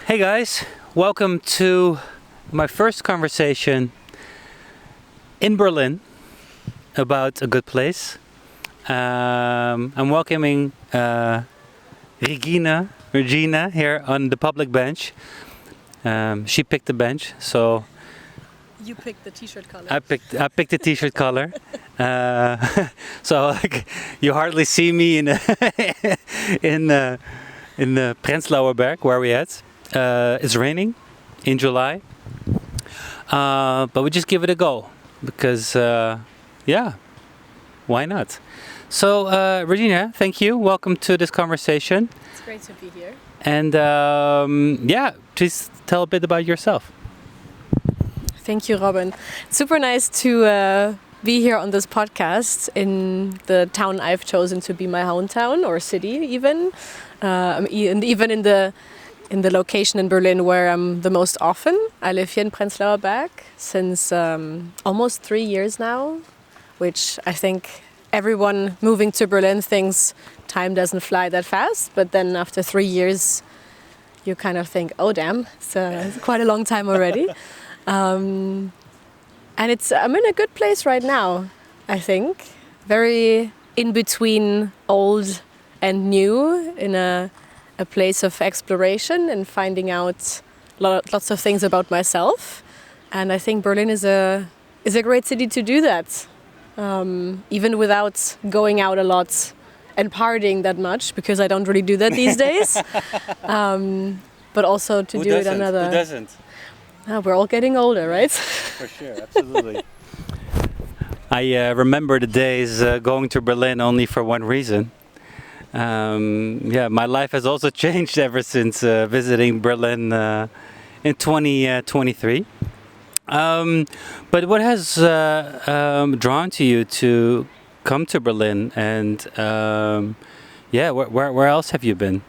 Hey guys, welcome to my first conversation in Berlin about a good place. I'm welcoming Regina here on the public bench. She picked the bench, so you picked the t-shirt color. I picked the t-shirt color. So like, you hardly see me in the Prenzlauer Berg where we at. It's raining in July, but we just give it a go because why not? So Regina, thank you. Welcome to this conversation. It's great to be here. And please tell a bit about yourself. Thank you, Robin. Super nice to be here on this podcast in the town I've chosen to be my hometown or city, even, and even in the location in Berlin where I'm the most often. I live here in Prenzlauer Berg since almost 3 years now, which I think everyone moving to Berlin thinks time doesn't fly that fast. But then after 3 years, you kind of think, oh damn, it's quite a long time already. And I'm in a good place right now, I think. Very in between old and new, in a place of exploration and finding out lots of things about myself. And I think Berlin is a great city to do that, even without going out a lot and partying that much, because I don't really do that these days. But also to do it another. Who doesn't? We're all getting older, right? For sure, absolutely. I remember the days going to Berlin only for one reason. My life has also changed ever since visiting Berlin in 2023. But what has drawn to you to come to Berlin, and where else have you been?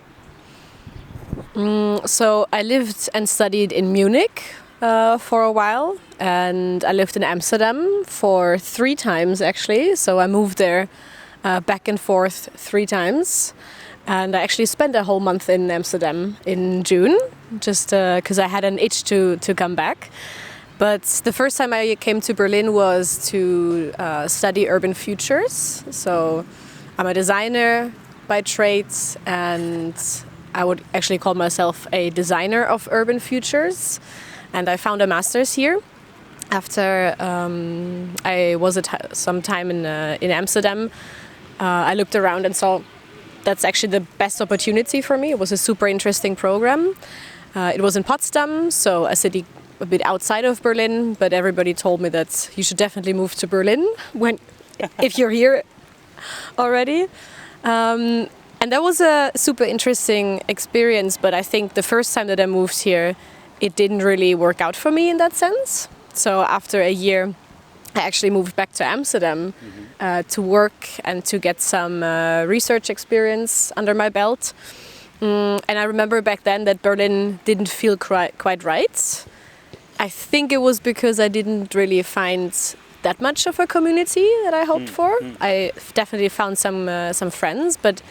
So I lived and studied in Munich for a while, and I lived in Amsterdam for 3 times actually. So I moved there back and forth 3 times, and I actually spent a whole month in Amsterdam in June, just because I had an itch to come back. But the first time I came to Berlin was to study urban futures. So I'm a designer by trade, and I would actually call myself a designer of urban futures. And I found a master's here after I was some time in Amsterdam. I looked around and saw that's actually the best opportunity for me. It was a super interesting program. It was in Potsdam, so a city a bit outside of Berlin, but everybody told me that you should definitely move to Berlin if you're here already. And that was a super interesting experience, but I think the first time that I moved here, it didn't really work out for me in that sense. So after a year, I actually moved back to Amsterdam to work and to get some research experience under my belt. And I remember back then that Berlin didn't feel quite right. I think it was because I didn't really find that much of a community that I hoped for. I definitely found some friends, but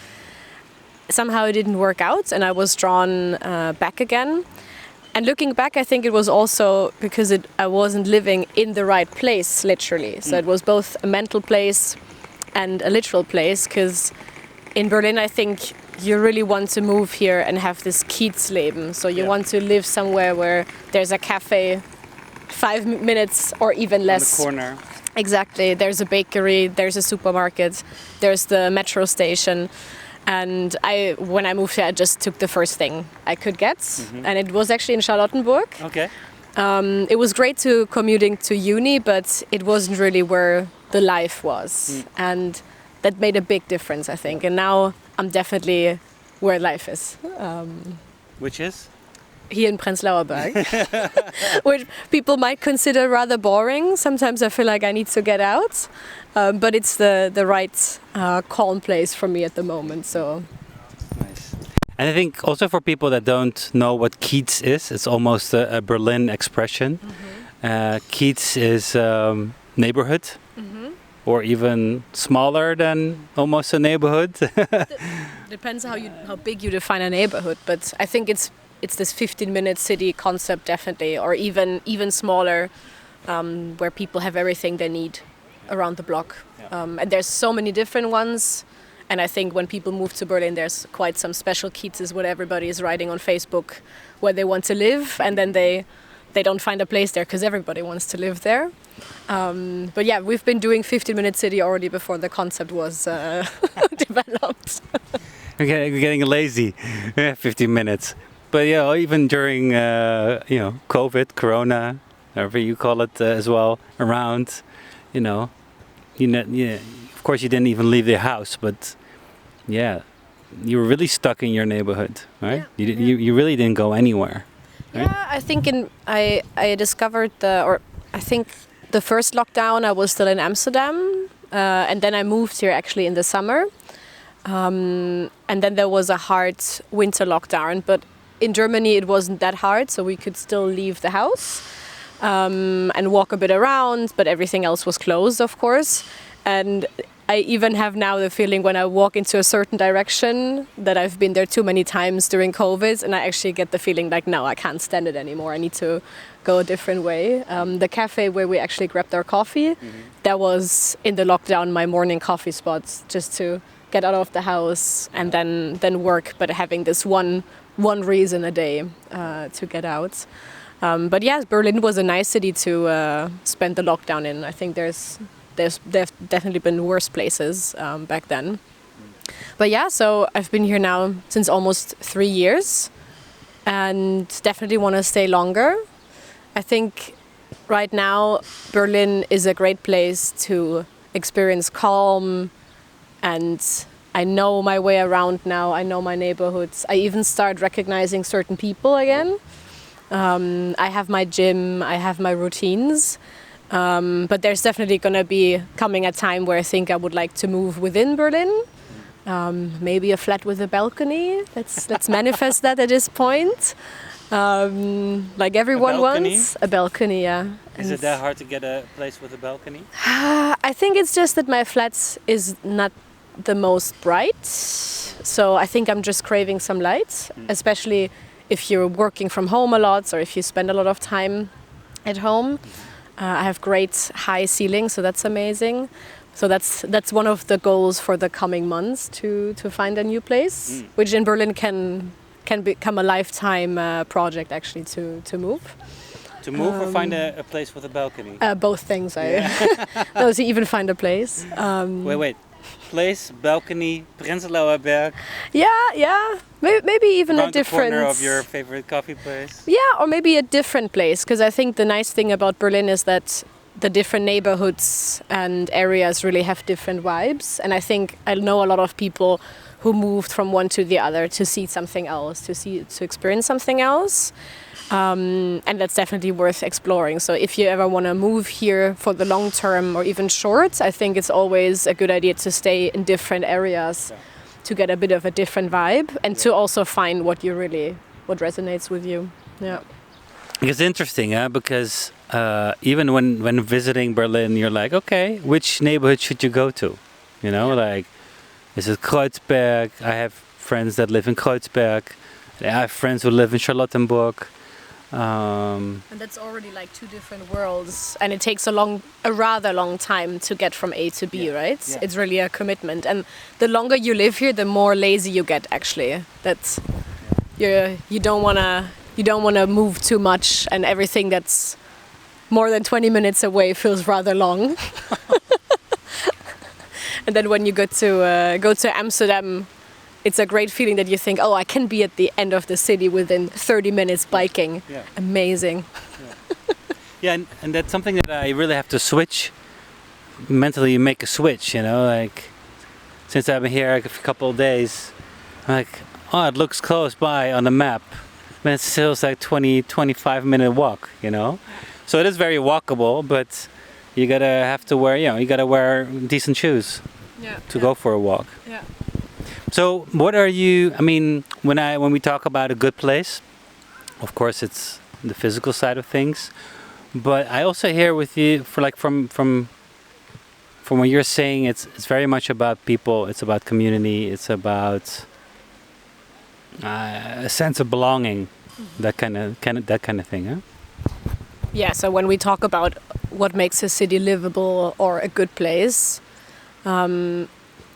somehow it didn't work out, and I was drawn back again. And looking back, I think it was also because I wasn't living in the right place, literally. So it was both a mental place and a literal place, because in Berlin, I think you really want to move here and have this Kiezleben. So you want to live somewhere where there's a cafe 5 minutes or even less. On the corner. Exactly. There's a bakery, there's a supermarket, there's the metro station. And when I moved here, I just took the first thing I could get. And it was actually in Charlottenburg. Okay. It was great to commuting to uni, but it wasn't really where the life was. And that made a big difference, I think. And now I'm definitely where life is. Which is? Here in Prenzlauer Berg, which people might consider rather boring. Sometimes I feel like I need to get out, but it's the right calm place for me at the moment. So nice. And I think also for people that don't know what Kiez is, it's almost a Berlin expression. Kiez is neighborhood, or even smaller than almost a neighborhood. Depends how big you define a neighborhood, but I think it's it's this 15-minute city concept definitely, or even smaller, where people have everything they need around the block. And there's so many different ones. And I think when people move to Berlin, there's quite some special cases what everybody is writing on Facebook where they want to live, and then they don't find a place there because everybody wants to live there. But yeah, we've been doing 15-minute city already before the concept was developed. We're getting lazy. 15 minutes. But yeah, even during COVID, Corona, however you call it as well, around, of course you didn't even leave the house, but yeah, you were really stuck in your neighborhood, right? Yeah. You really didn't go anywhere. Right? Yeah, I think I discovered I think the first lockdown I was still in Amsterdam, and then I moved here actually in the summer, and then there was a hard winter lockdown, but in Germany it wasn't that hard, so we could still leave the house and walk a bit around, but everything else was closed, of course. And I even have now the feeling when I walk into a certain direction that I've been there too many times during COVID, and I actually get the feeling like, no, I can't stand it anymore. I need to go a different way. The cafe where we actually grabbed our coffee, that was in the lockdown my morning coffee spot, just to get out of the house and then work, but having this one reason a day to get out. But yes, Berlin was a nice city to spend the lockdown in. I think there's definitely been worse places back then. But yeah, so I've been here now since almost 3 years and definitely want to stay longer. I think right now Berlin is a great place to experience calm, and I know my way around now. I know my neighborhoods. I even start recognizing certain people again. I have my gym, I have my routines. But there's definitely going to be coming a time where I think I would like to move within Berlin. Maybe a flat with a balcony. Let's manifest that at this point. Like everyone wants. A balcony, yeah. Is it that hard to get a place with a balcony? I think it's just that my flat is not the most bright. So I think I'm just craving some light, especially if you're working from home a lot or if you spend a lot of time at home. I have great high ceilings, so that's amazing. So that's one of the goals for the coming months, to find a new place, which in Berlin can become a lifetime project actually to move. To move or find a place with a balcony? Both things. No, to even find a place. Wait. Place, balcony, Prenzlauer Berg. Yeah. Maybe even around a different. The corner of your favorite coffee place. Yeah, or maybe a different place, because I think the nice thing about Berlin is that the different neighborhoods and areas really have different vibes. And I think I know a lot of people who moved from one to the other to see something else, to experience something else. And that's definitely worth exploring. So if you ever want to move here for the long term or even short, I think it's always a good idea to stay in different areas to get a bit of a different vibe and to also find what resonates with you. Yeah. It's interesting, because even when visiting Berlin, you're like, okay, which neighborhood should you go to? Like, is it Kreuzberg? I have friends that live in Kreuzberg. I have friends who live in Charlottenburg. And that's already like two different worlds, and it takes a rather long time to get from A to B, right? Yeah. It's really a commitment, and the longer you live here, the more lazy you get. Actually, that's you don't wanna move too much, and everything that's more than 20 minutes away feels rather long. And then when you go to Amsterdam, it's a great feeling that you think, oh, I can be at the end of the city within 30 minutes biking. Yeah. Amazing. Yeah, and that's something that I really have to mentally make a switch, like since I've been here like a couple of days, I'm like, oh, it looks close by on the map, but it still is like 20-25 minute walk, So it is very walkable, but you gotta wear decent shoes to go for a walk. Yeah. So what are you, when we talk about a good place, of course it's the physical side of things, but I also hear with you from what you're saying, it's very much about people, it's about community, it's about a sense of belonging. that kind of thing, huh? Yeah, so when we talk about what makes a city livable or a good place,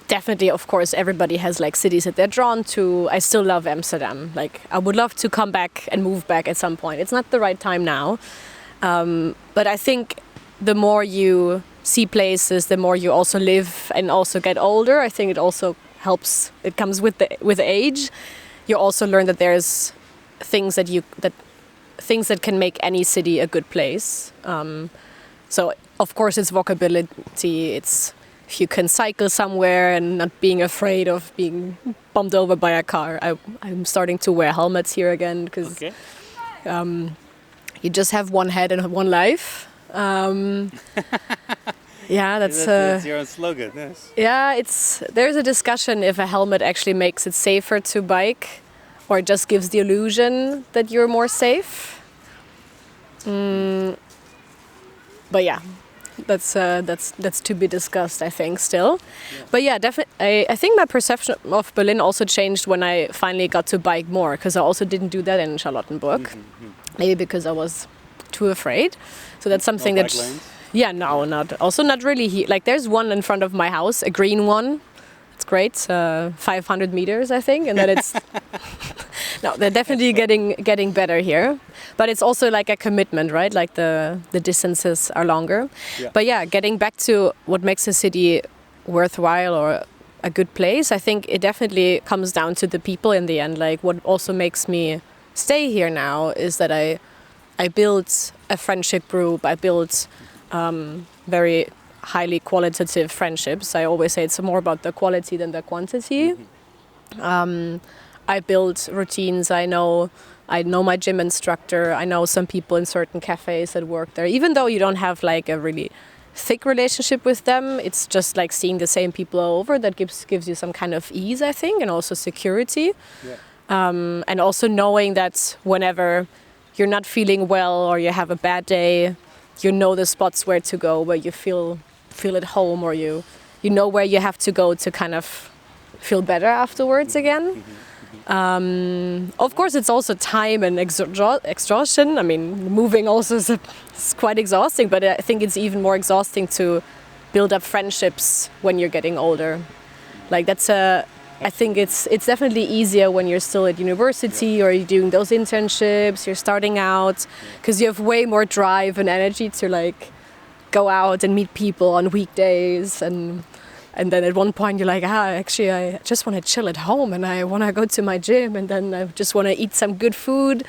definitely, of course, everybody has like cities that they're drawn to. I still love Amsterdam. Like, I would love to come back and move back at some point. It's not the right time now. But I think the more you see places, the more you also live and also get older. I think it also helps. It comes with age. You also learn that there's things that can make any city a good place. So of course it's walkability. It's if you can cycle somewhere and not being afraid of being bumped over by a car. I'm starting to wear helmets here again because you just have one head and one life. Yeah, that's your own slogan. Yes. Yeah, there's a discussion if a helmet actually makes it safer to bike, or it just gives the illusion that you're more safe. But yeah, that's to be discussed, I think, still. Yeah. But yeah, definitely, I think my perception of Berlin also changed when I finally got to bike more, because I also didn't do that in Charlottenburg. Maybe because I was too afraid. So that's something no that. Bike lanes? Yeah, no, not really. Like there's one in front of my house, a green one. It's great, 500 meters, I think, and then it's. No, they're definitely getting better here, but it's also like a commitment, right? Like the distances are longer. Yeah. But yeah, getting back to what makes a city worthwhile or a good place, I think it definitely comes down to the people in the end. Like what also makes me stay here now is that I built a friendship group. I built very highly qualitative friendships. I always say it's more about the quality than the quantity. I built routines. I know my gym instructor. I know some people in certain cafes that work there. Even though you don't have like a really thick relationship with them, it's just like seeing the same people over that gives you some kind of ease, I think, and also security. Yeah. And also knowing that whenever you're not feeling well or you have a bad day, you know the spots where to go, where you feel at home, or you know where you have to go to kind of feel better afterwards again. Of course, it's also time and exhaustion. I mean, moving also is quite exhausting, but I think it's even more exhausting to build up friendships when you're getting older. Like I think it's definitely easier when you're still at university or you're doing those internships, you're starting out, because you have way more drive and energy to like go out and meet people on weekdays, and then at one point you're like, actually I just want to chill at home and I want to go to my gym, and then I just want to eat some good food.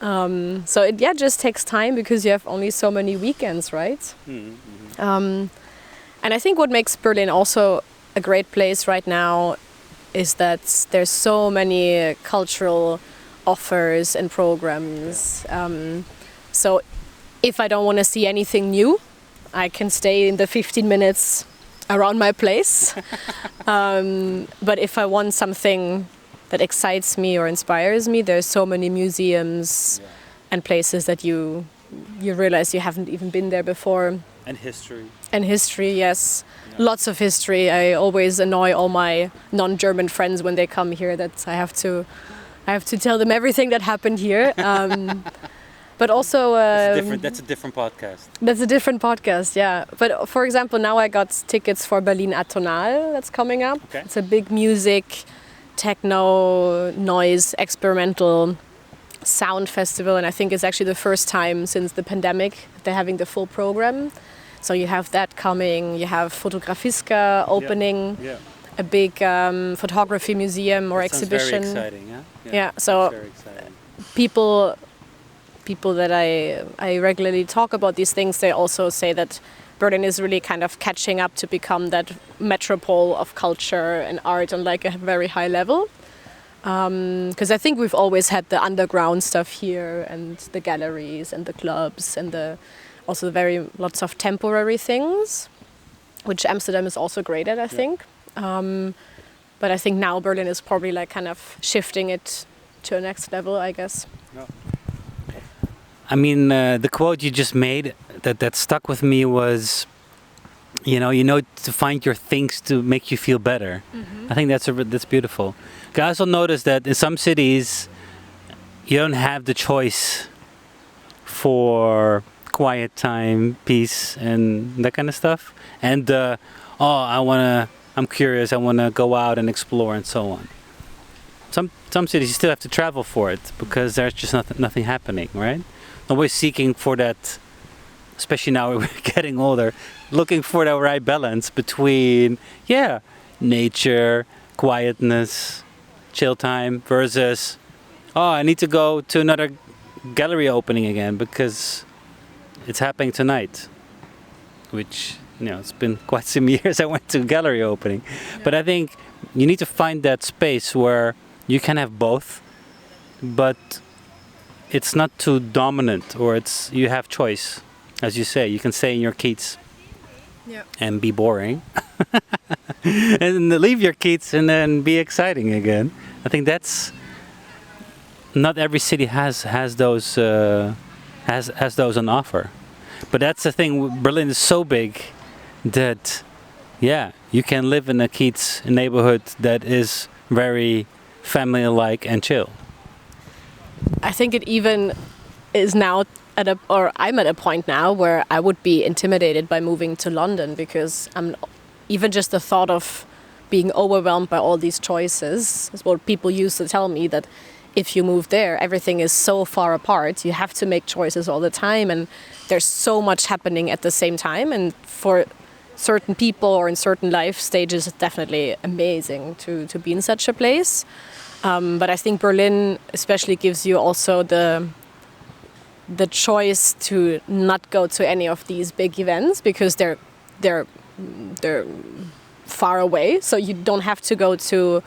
So it just takes time because you have only so many weekends, right? And I think what makes Berlin also a great place right now is that there's so many cultural offers and programs. So if I don't want to see anything new, I can stay in the 15 minutes around my place. But if I want something that excites me or inspires me, there's so many museums and places that you realize you haven't even been there before. And history. And history, yes. Yeah. Lots of history. I always annoy all my non-German friends when they come here that I have to tell them everything that happened here. But also... that's a different podcast. That's a different podcast, yeah. But for example, now I got tickets for Berlin Atonal that's coming up. Okay. It's a big music, techno, noise, experimental sound festival. And I think it's actually the first time since the pandemic they're having the full program. So you have that coming. You have Fotografiska opening, a big photography museum or exhibition. Very exciting, yeah? Yeah, so very exciting. People that I regularly talk about these things, they also say that Berlin is really kind of catching up to become that metropole of culture and art on like a very high level. Because I think we've always had the underground stuff here and the galleries and the clubs and also lots of temporary things, which Amsterdam is also great at, I think. But I think now Berlin is probably like kind of shifting it to a next level, I guess. Yeah. I mean, the quote you just made that stuck with me was, you know, to find your things to make you feel better. Mm-hmm. I think that's beautiful. I also noticed that in some cities, you don't have the choice for quiet time, peace, and that kind of stuff. And I'm curious, I wanna go out and explore and so on. Some cities you still have to travel for it because there's just nothing happening, right? Nobody's seeking for that, especially now we're getting older, looking for the right balance between nature, quietness, chill time versus I need to go to another gallery opening again because it's happening tonight, which it's been quite some years I went to a gallery opening. But I think you need to find that space where you can have both, but it's not too dominant, or you have choice. As you say, you can stay in your Keats and be boring and leave your Keats and then be exciting again. I think that's not every city has those has those on offer. But that's the thing, Berlin is so big that you can live in a Keats neighborhood that is very family-like and chill. I think it even is now I'm at a point now where I would be intimidated by moving to London because even just the thought of being overwhelmed by all these choices is what people used to tell me, that if you move there, everything is so far apart. You have to make choices all the time, and there's so much happening at the same time. And for certain people or in certain life stages, it's definitely amazing to be in such a place. But I think Berlin especially gives you also the choice to not go to any of these big events because they're far away. So you don't have to go to.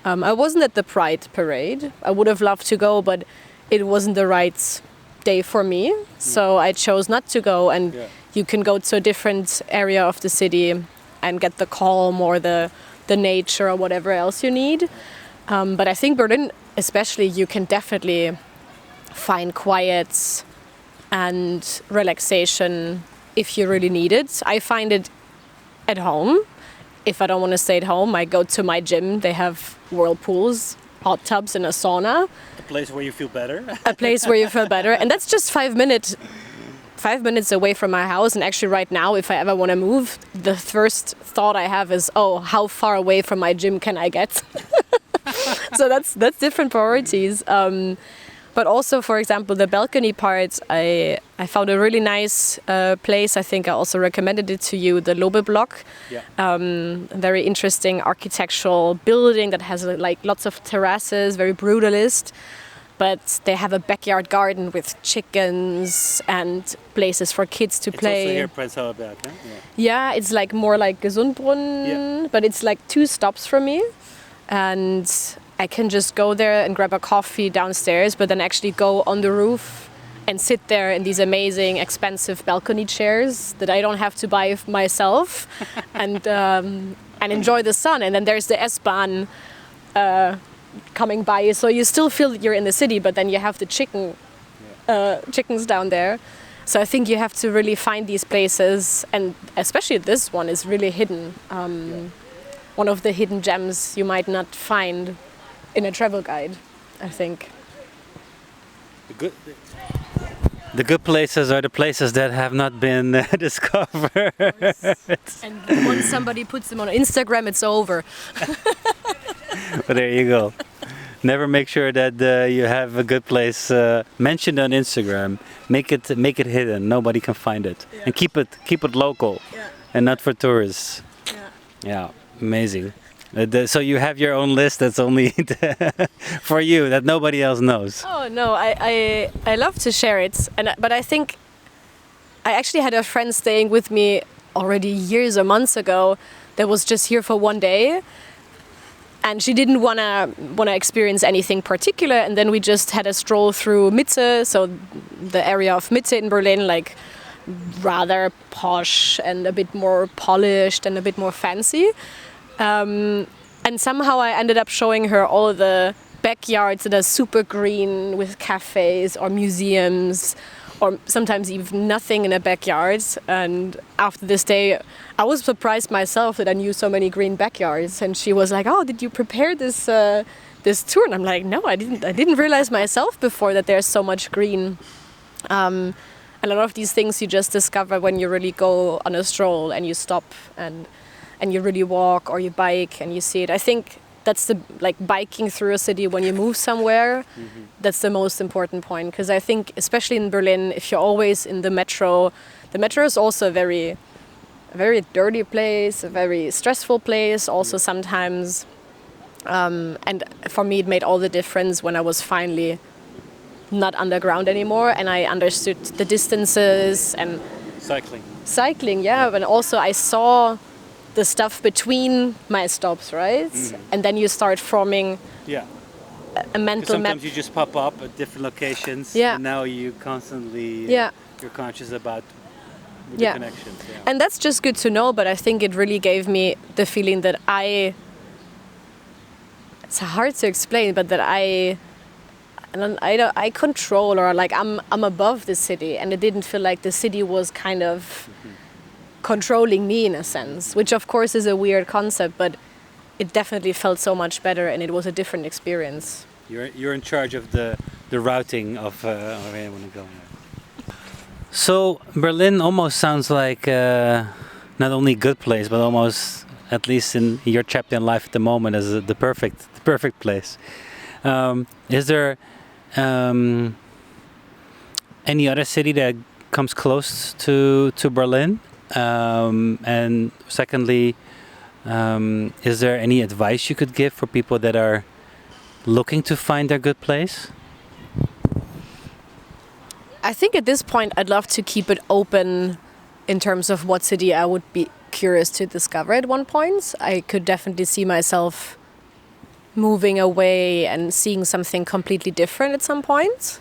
I wasn't at the Pride parade. I would have loved to go, but it wasn't the right day for me. So I chose not to go. And you can go to a different area of the city and get the calm or the nature or whatever else you need. But I think Berlin, especially, you can definitely find quiet and relaxation if you really need it. I find it at home. If I don't want to stay at home, I go to my gym. They have whirlpools, hot tubs, and a sauna. A place where you feel better. A place where you feel better. And that's just 5 minutes away from my house. And actually right now, if I ever want to move, the first thought I have is, how far away from my gym can I get? So that's different priorities. But also, for example, the balcony part, I found a really nice place. I think I also recommended it to you, the Lobe Block. Very interesting architectural building that has lots of terraces, very brutalist. But they have a backyard garden with chickens and places for kids to play. It's also here, Prenzlauer Berg, huh? Yeah, it's more like Gesundbrunnen, but it's 2 stops from me. And I can just go there and grab a coffee downstairs, but then actually go on the roof and sit there in these amazing, expensive balcony chairs that I don't have to buy myself, and enjoy the sun. And then there's the S-Bahn coming by, so you still feel you're in the city, but then you have the chickens down there. So I think you have to really find these places, and especially this one is really hidden. One of the hidden gems you might not find in a travel guide, I think. The good places are the places that have not been discovered. And once somebody puts them on Instagram, it's over. Well, there you go. Never make sure that you have a good place mentioned on Instagram. Make it hidden. Nobody can find it, and keep it local, and not for tourists. Yeah, amazing. So you have your own list that's only for you, that nobody else knows. Oh no, I love to share it, but I think I actually had a friend staying with me already years or months ago that was just here for one day, and she didn't wanna experience anything particular. And then we just had a stroll through Mitte, so the area of Mitte in Berlin, rather posh and a bit more polished and a bit more fancy. And somehow I ended up showing her all the backyards that are super green with cafes or museums, or sometimes even nothing in a backyard. And after this day, I was surprised myself that I knew so many green backyards. And she was like, "Oh, did you prepare this tour, and I'm like, no, I didn't realize myself before that there's so much green. A lot of these things you just discover when you really go on a stroll and you stop and you really walk or you bike and you see it. I think that's the biking through a city when you move somewhere. That's the most important point, because I think especially in Berlin, if you're always in the metro is also a very dirty place, a very stressful place also sometimes. And for me, it made all the difference when I was finally not underground anymore and I understood the distances and cycling, yeah. But also I saw the stuff between my stops, right? And then you start forming a mental map. Sometimes you just pop up at different locations, and now you constantly you're conscious about the connections. Yeah. And that's just good to know, but I think it really gave me the feeling that it's hard to explain, but that I control, or I'm above the city, and it didn't feel like the city was kind of controlling me in a sense, which of course is a weird concept, but it definitely felt so much better and it was a different experience. You're in charge of the routing of where I want to go. So Berlin almost sounds like not only a good place, but almost, at least in your chapter in life at the moment, as the perfect place. Is there any other city that comes close to Berlin? And secondly, is there any advice you could give for people that are looking to find their good place? I think at this point I'd love to keep it open in terms of what city I would be curious to discover at one point. I could definitely see myself moving away and seeing something completely different at some point.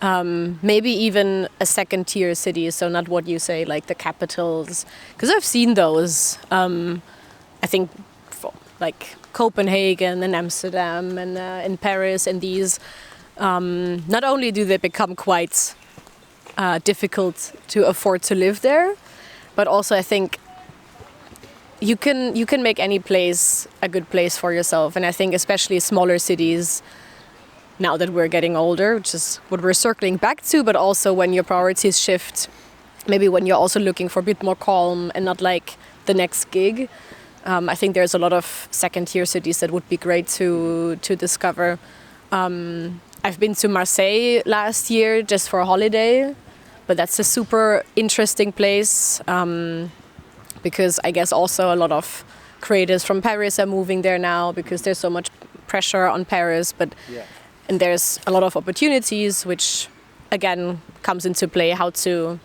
Maybe even a second tier city, so not what you say, like the capitals, because I've seen those. I think like Copenhagen and Amsterdam and in Paris, and these, not only do they become quite difficult to afford to live there, but also I think you can make any place a good place for yourself. And I think especially smaller cities, now that we're getting older, which is what we're circling back to, but also when your priorities shift, maybe when you're also looking for a bit more calm and not like the next gig. I think there's a lot of second-tier cities that would be great to discover. I've been to Marseille last year just for a holiday, but that's a super interesting place because I guess also a lot of creators from Paris are moving there now because there's so much pressure on Paris, and there's a lot of opportunities, which again comes into play how to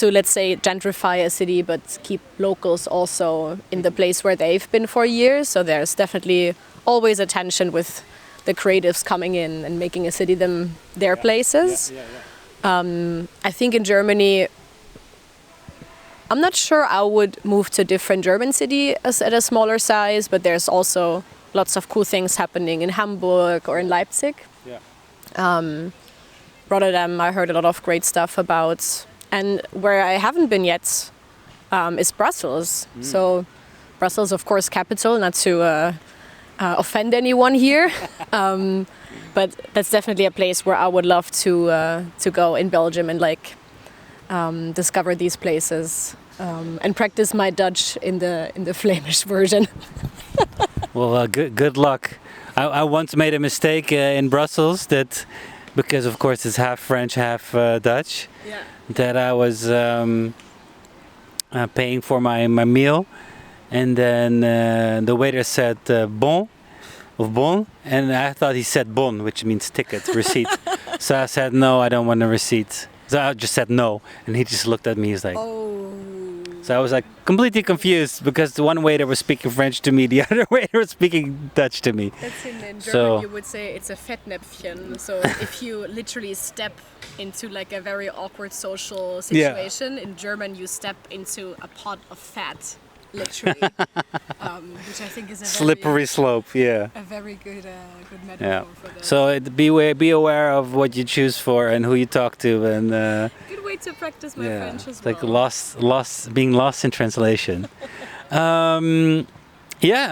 let's say gentrify a city but keep locals also in the place where they've been for years. So there's definitely always a tension with the creatives coming in and making a city their places. I think in Germany, I'm not sure I would move to a different German city at a smaller size, but there's also lots of cool things happening in Hamburg or in Leipzig. Rotterdam, I heard a lot of great stuff about. And where I haven't been yet is Brussels. So Brussels, of course, capital, not to offend anyone here. But that's definitely a place where I would love to go in Belgium and discover these places and practice my Dutch in the Flemish version. Well, good luck. I once made a mistake in Brussels that, because of course it's half French, half Dutch, that I was paying for my meal, and then the waiter said bon, and I thought he said bon, which means ticket, receipt. So I said, no, I don't want a receipt. So I just said no, and he just looked at me, he's like, oh. So I was like completely confused because the one waiter was speaking French to me, the other waiter was speaking Dutch to me. That's in German you would say it's a Fettnäpfchen. So if you literally step into like a very awkward social situation, in German you step into a pot of fat, literally, which I think is a slippery slope. A very good metaphor for that. So be aware of what you choose for and who you talk to, and good way to practice my French as well. Like being lost in translation. I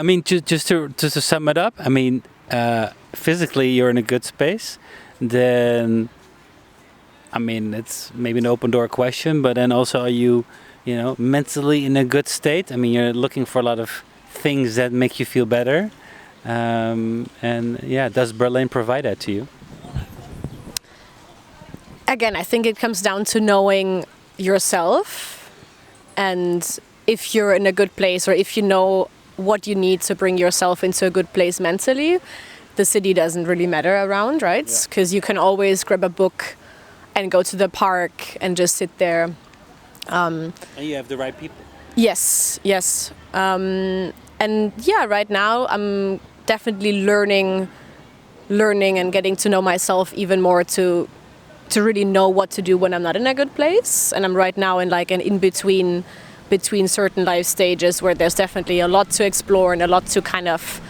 mean, just to sum it up, I mean, physically you're in a good space, then I mean it's maybe an open door question, but then also are you, mentally in a good state? I mean, you're looking for a lot of things that make you feel better, and yeah, does Berlin provide that to you? Again, I think it comes down to knowing yourself, and if you're in a good place, or if you know what you need to bring yourself into a good place mentally, the city doesn't really matter around, right? Because you can always grab a book and go to the park and just sit there. And you have the right people. Yes. And yeah, right now I'm definitely learning and getting to know myself even more to really know what to do when I'm not in a good place. And I'm right now in like an in-between certain life stages where there's definitely a lot to explore and a lot to kind of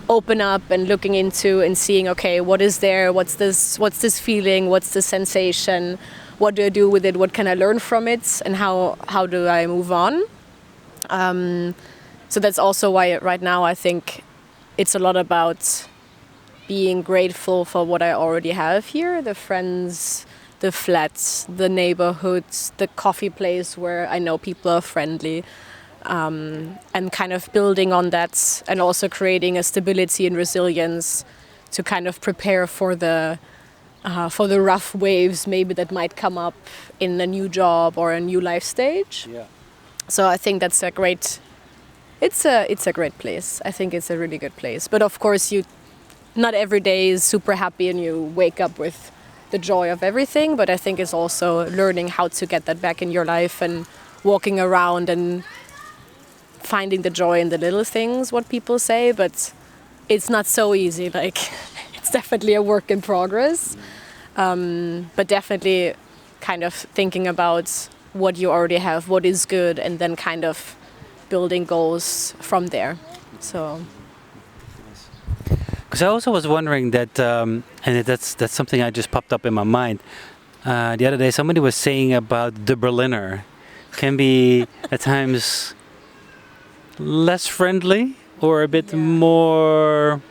open up and looking into and seeing, okay, what is there? What's this feeling? What's the sensation? What do I do with it? What can I learn from it? And how do I move on? So that's also why right now I think it's a lot about being grateful for what I already have here, the friends, the flats, the neighborhoods, the coffee place where I know people are friendly, and kind of building on that and also creating a stability and resilience to kind of prepare for the rough waves maybe that might come up in a new job or a new life stage. Yeah. So I think that's a great place. I think it's a really good place. But of course, not every day is super happy and you wake up with the joy of everything. But I think it's also learning how to get that back in your life and walking around and finding the joy in the little things, what people say. But it's not so easy. Like, it's definitely a work in progress. But definitely kind of thinking about what you already have, what is good, and then kind of building goals from there. So, because I also was wondering that, and that's something I just popped up in my mind. The other day, somebody was saying about the Berliner can be at times less friendly or a bit more,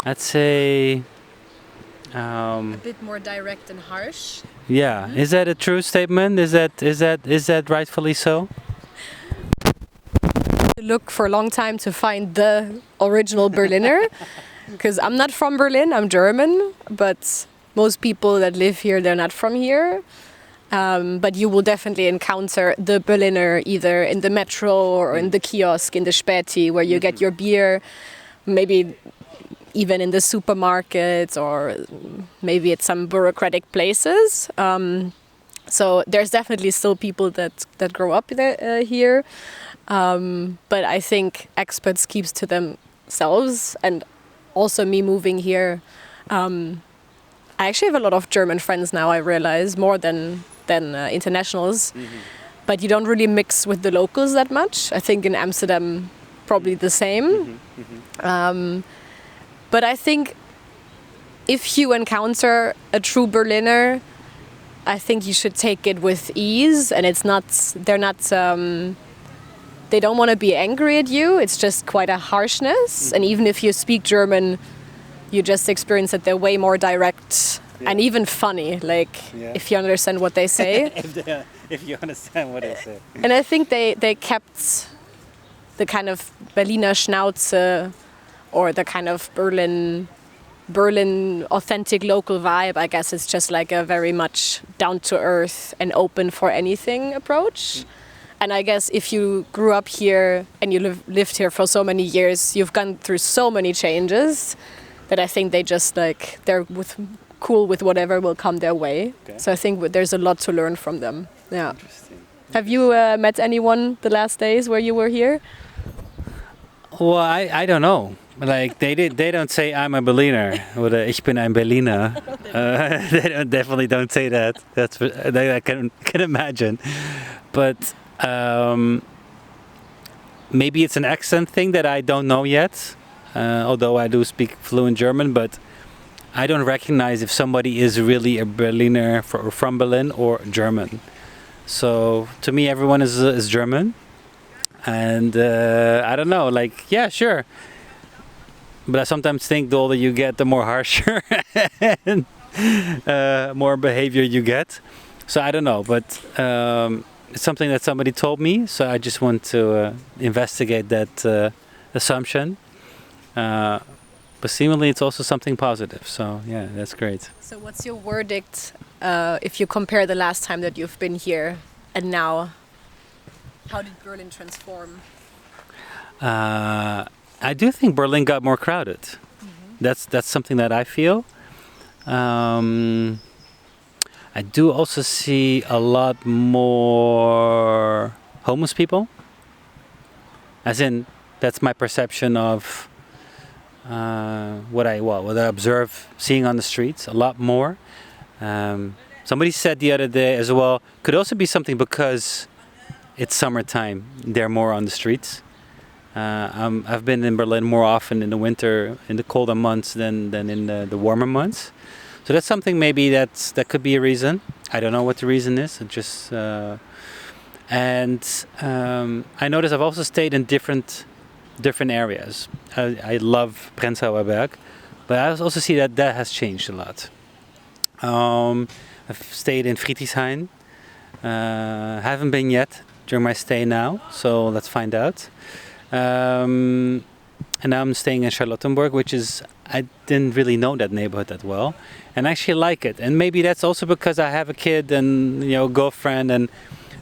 I'd say, a bit more direct and harsh. Yeah, is that a true statement? Is that rightfully so? Look for a long time to find the original Berliner, because I'm not from Berlin, I'm German, but most people that live here, they're not from here. But you will definitely encounter the Berliner either in the metro or in the kiosk, in the Späti, where you get your beer, maybe even in the supermarkets or maybe at some bureaucratic places. So there's definitely still people that grow up here. But I think expats keeps to themselves, and also me moving here. I actually have a lot of German friends now, I realize, more than internationals. Mm-hmm. But you don't really mix with the locals that much. I think in Amsterdam, probably the same. Mm-hmm. Mm-hmm. But I think if you encounter a true Berliner, I think you should take it with ease, and they don't want to be angry at you. It's just quite a harshness. Mm-hmm. And even if you speak German, you just experience that they're way more direct and even funny, if you understand what they say. if you understand what they say. And I think they kept the kind of Berliner Schnauze or the kind of Berlin authentic local vibe. I guess it's just like a very much down to earth and open for anything approach. And I guess if you grew up here and you lived here for so many years, you've gone through so many changes that I think they just they're cool with whatever will come their way. Okay. So I think there's a lot to learn from them. Yeah. Interesting. Have you met anyone the last days where you were here? Well, I don't know. They don't say I'm a Berliner or ich bin ein Berliner. They definitely don't say that. I can imagine. But maybe it's an accent thing that I don't know yet. Although I do speak fluent German, but I don't recognize if somebody is really a Berliner from Berlin or German. So to me, everyone is German. And I don't know, yeah, sure. But I sometimes think the older you get, the more harsher and more behavior you get. So I don't know, but it's something that somebody told me. So I just want to investigate that assumption. But seemingly it's also something positive. So yeah, that's great. So what's your verdict if you compare the last time that you've been here and now? How did Berlin transform? I do think Berlin got more crowded. That's something that I feel. I do also see a lot more homeless people. As in, that's my perception of what I observe, seeing on the streets. A lot more. Somebody said the other day as well. Could also be something because it's summertime. They're more on the streets. I've been in Berlin more often in the winter, in the colder months than in the warmer months. So that's something maybe that could be a reason. I don't know what the reason is. It just I noticed I've also stayed in different areas. I love Prenzlauer Berg, but I also see that has changed a lot. I've stayed in Friedrichshain. Haven't been yet during my stay now, so let's find out. And now I'm staying in Charlottenburg, which is, I didn't really know that neighborhood that well, and I actually like it. And maybe that's also because I have a kid and girlfriend, and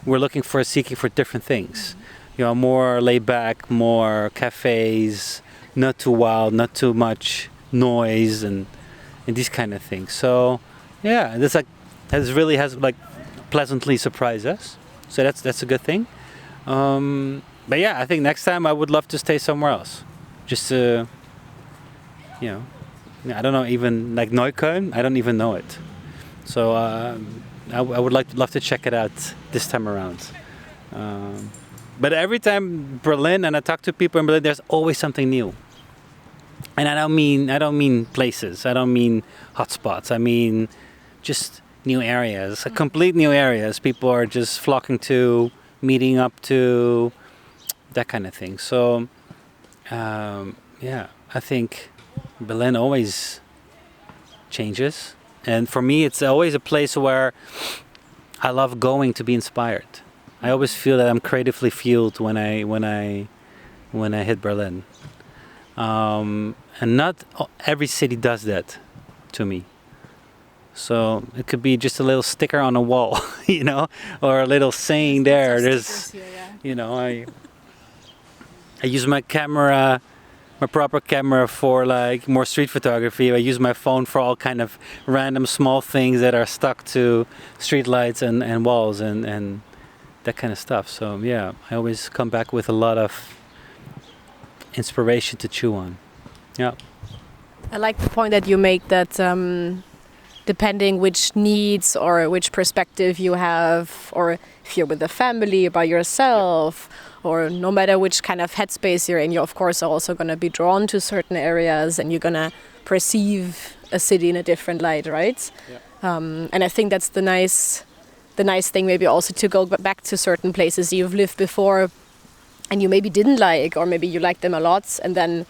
we're seeking for different things. More laid back, more cafes, not too wild, not too much noise, and these kind of things. So yeah, this really has pleasantly surprised us. So that's a good thing. But yeah, I think next time I would love to stay somewhere else. Just to, I don't know, even like Neukölln, I don't even know it. So I would love to check it out this time around. But every time Berlin, and I talk to people in Berlin, there's always something new. And I don't mean places. I don't mean hotspots. I mean just new areas, complete new areas. People are just flocking to, meeting up to, that kind of thing. So yeah, I think Berlin always changes, and for me it's always a place where I love going to be inspired. I always feel that I'm creatively fueled when I hit Berlin, and not every city does that to me. So it could be just a little sticker on a wall, or a little saying there. There's, I use my camera, my proper camera for more street photography. I use my phone for all kind of random small things that are stuck to street lights and walls and that kind of stuff. So yeah, I always come back with a lot of inspiration to chew on. Yeah. I like the point that you make that depending which needs or which perspective you have, or if you're with a family, by yourself, or no matter which kind of headspace you're in, you're of course also going to be drawn to certain areas, and you're going to perceive a city in a different light, right? Yeah. And I think that's the nice thing, maybe also to go back to certain places you've lived before and you maybe didn't like, or maybe you liked them a lot, and then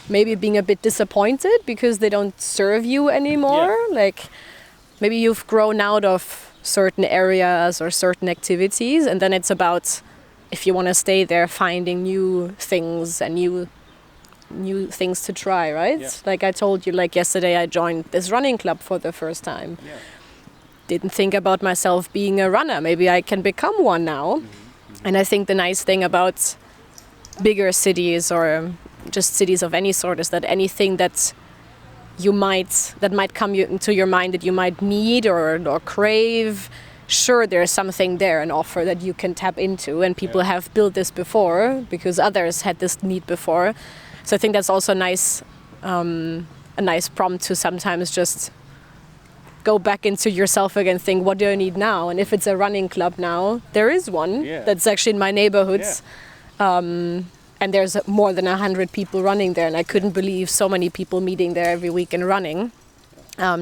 maybe being a bit disappointed because they don't serve you anymore. Yeah. Like maybe you've grown out of certain areas or certain activities, and then it's about, if you want to stay there, finding new things and new things to try, right? Yeah. Like I told you, yesterday I joined this running club for the first time. Yeah. Didn't think about myself being a runner. Maybe I can become one now. Mm-hmm. And I think the nice thing about bigger cities, or just cities of any sort, is that anything that might come into your mind that you might need or crave, sure, there's something there, an offer that you can tap into, and people have built this before because others had this need before. So I think that's also a nice prompt to sometimes just go back into yourself again, think, what do I need now? And if it's a running club now, there is one that's actually in my neighborhoods. Yeah. And there's more than 100 people running there, and I couldn't believe so many people meeting there every week and running,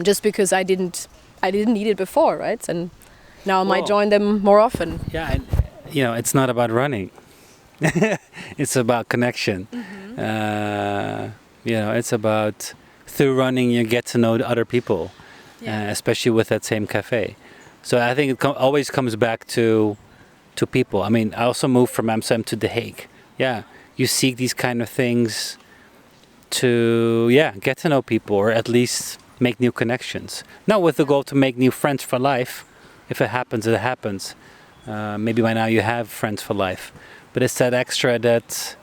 just because I didn't need it before, right? And now I might join them more often. Yeah, and it's not about running; it's about connection. Mm-hmm. You know, it's about through running you get to know the other people, especially with that same cafe. So I think it always comes back to people. I mean, I also moved from Amsterdam to The Hague. Yeah, you seek these kind of things to get to know people, or at least make new connections. Not with the goal to make new friends for life. If it happens, it happens. Maybe by now you have friends for life, but it's that extra that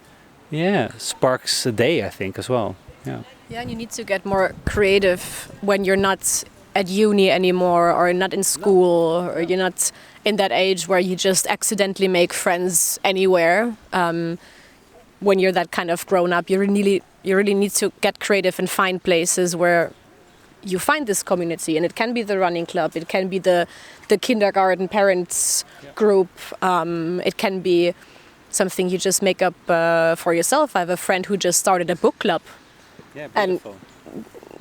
sparks a day, I think, as well. Yeah, and you need to get more creative when you're not at uni anymore, or not in school, or you're not in that age where you just accidentally make friends anywhere. When you're that kind of grown up, you really need to get creative and find places where you find this community. And it can be the running club, it can be the kindergarten parents group, it can be something you just make up for yourself. I have a friend who just started a book club. Yeah, beautiful.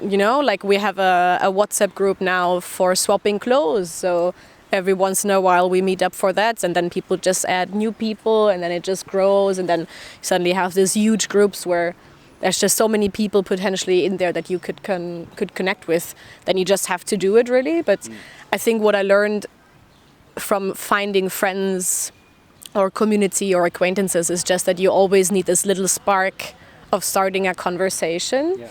And, you know, like we have a WhatsApp group now for swapping clothes. So every once in a while we meet up for that, and then people just add new people, and then it just grows, and then you suddenly have these huge groups where there's just so many people potentially in there that you could connect with. Then you just have to do it, really. But I think what I learned from finding friends or community or acquaintances is just that you always need this little spark of starting a conversation. Yeah.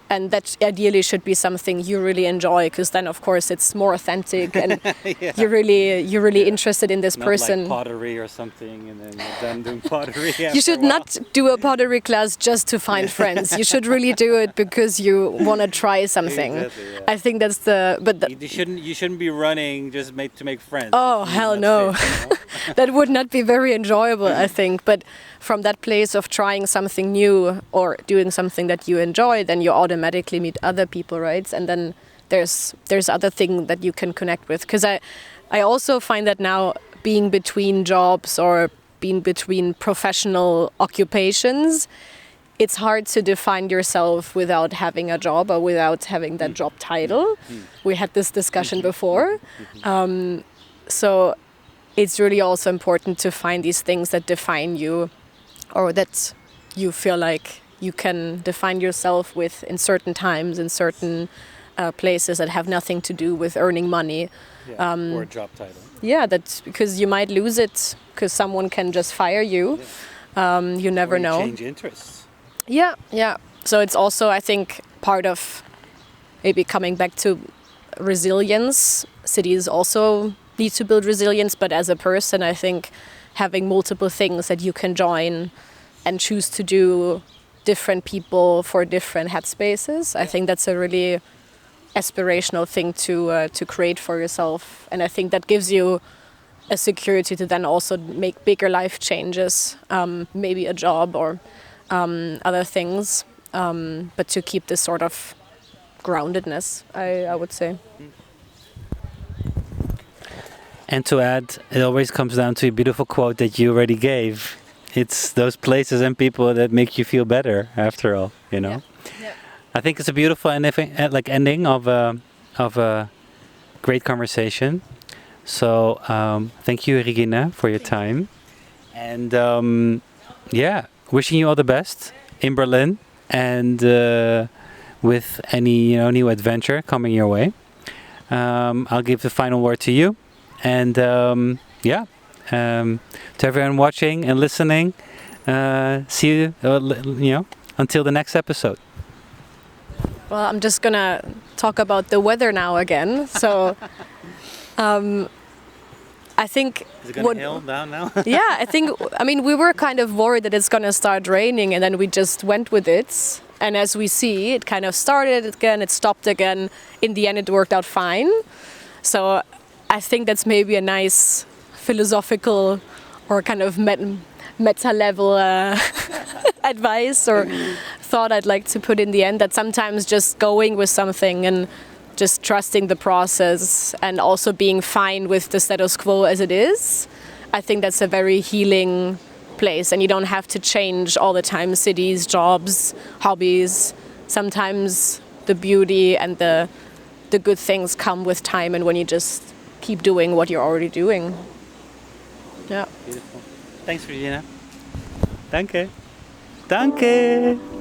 And that ideally should be something you really enjoy, because then, of course, it's more authentic, and you're really interested in this person. Like pottery or something, and then you're done doing pottery. You should not do a pottery class just to find friends. You should really do it because you want to try something. Exactly, yeah. I think that's you shouldn't be running just to make friends. Oh, hell no. Fit, you know? That would not be very enjoyable, I think. But from that place of trying something new or doing something that you enjoy, then you automatically meet other people, right? And then there's other things that you can connect with. Because I also find that now, being between jobs or being between professional occupations, it's hard to define yourself without having a job or without having that job title. We had this discussion before. So it's really also important to find these things that define you, or that you feel like you can define yourself with in certain times, in certain places that have nothing to do with earning money. Or a job title. Yeah, that's because you might lose it because someone can just fire you. You never know. Change interests. Yeah. So it's also, I think, part of maybe coming back to resilience. Cities also need to build resilience, but as a person, I think having multiple things that you can join and choose to do, different people for different headspaces. I think that's a really aspirational thing to create for yourself, and I think that gives you a security to then also make bigger life changes, maybe a job or other things, but to keep this sort of groundedness, I would say. And to add, it always comes down to a beautiful quote that you already gave. It's those places and people that make you feel better, after all, you know. Yeah. I think it's a beautiful ending of a great conversation. So thank you, Regina, for your time. And wishing you all the best in Berlin, and with any new adventure coming your way. I'll give the final word to you. And to everyone watching and listening, see you, until the next episode. Well, I'm just gonna talk about the weather now again. So, I think. Is it gonna hail down now? Yeah, I mean, we were kind of worried that it's gonna start raining, and then we just went with it. And as we see, it kind of started again, it stopped again. In the end, it worked out fine. So I think that's maybe a nice philosophical or kind of meta level advice or thought I'd like to put in the end, that sometimes just going with something and just trusting the process and also being fine with the status quo as it is, I think that's a very healing place, and you don't have to change all the time cities, jobs, hobbies. Sometimes the beauty and the good things come with time, and when you just keep doing what you're already doing. Yeah. Beautiful. Thanks, Regina. Danke. Danke.